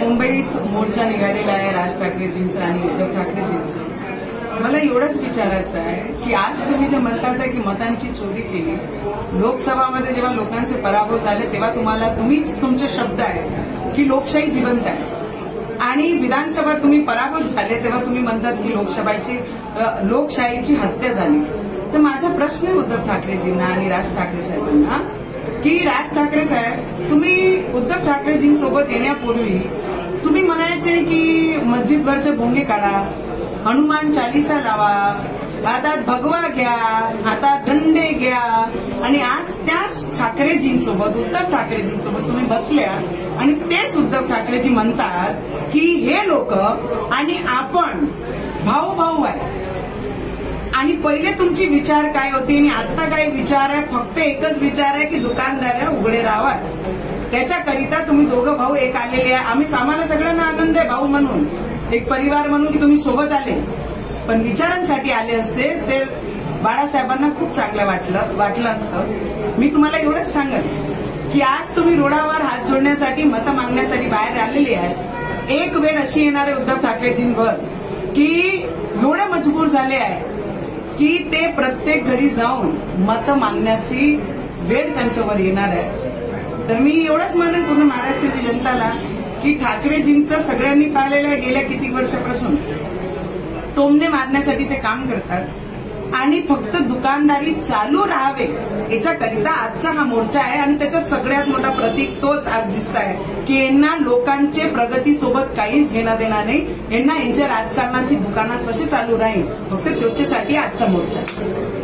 मुंबईत मोर्चा निघालेला आहे राज ठाकरेजींचा आणि उद्धव ठाकरेजींचा. मला एवढंच विचारायचं आहे की आज तुम्ही जे म्हणतात की मतांची चोरी केली, लोकसभामध्ये जेव्हा लोकांचे पराभव झाले तेव्हा तुम्हीच तुमचे शब्द आहे की लोकशाही जिवंत आहे, आणि विधानसभा तुम्ही पराभूत झाले तेव्हा तुम्ही म्हणतात की लोकशाहीची हत्या झाली. तर माझा प्रश्न आहे उद्धव ठाकरेजींना आणि राज ठाकरे साहेबांना की राज ठाकरे साहेब, तुम्ही उद्धव ठाकरेजींसोबत येण्यापूर्वी तुम्ही म्हणायचे की मस्जिदवरचे भोंगे काढा, हनुमान चालीसा लावा, हातात भगवा घ्या, हातात डंडे घ्या, आणि आज त्याच ठाकरेजींसोबत उद्धव ठाकरेजींसोबत तुम्ही बसल्या आणि तेच उद्धव ठाकरेजी म्हणतात की हे लोक आणि आपण भाऊ भाऊ आहे. आणि पहिले तुमची विचार काय होती आणि आता काय विचार आहे? फक्त एकच विचार आहे की दुकानदार उघडे राहावा. त्याच्याकरिता तुम्ही दोघं भाऊ एक आलेले आहे. आम्हाला सगळ्यांना आनंद आहे भाऊ म्हणून, एक परिवार म्हणून की तुम्ही सोबत आले. पण विचारांसाठी आले असते ते बाळासाहेबांना खूप चांगलं वाटलं असतं. मी तुम्हाला एवढंच सांगेन की आज तुम्ही रोडावर हात जोडण्यासाठी मतं मागण्यासाठी बाहेर आलेली आहे. एक वेळ अशी येणार आहे उद्धव ठाकरेजींवर की एवढे मजबूर झाले आहे की ते प्रत्येक घरी जाऊन मतं मागण्याची वेळ त्यांच्यावर येणार आहे. तर मी एवढंच म्हणेन पूर्ण महाराष्ट्राची जनताला की ठाकरेजींचं सगळ्यांनी पाहिलेलं आहे गेल्या किती वर्षापासून टोमणे मारण्यासाठी ते काम करतात आणि फक्त दुकानदारी चालू राहावे याच्याकरिता आजचा हा मोर्चा आहे. आणि त्याच्यात सगळ्यात मोठा प्रतीक तोच आज दिसत आहे की यांना लोकांचे प्रगतीसोबत काहीच घेणं देणार नाही. यांना यांच्या राजकारणाची दुकानात कशी चालू राहील फक्त त्याच्यासाठी आजचा मोर्चा आहे.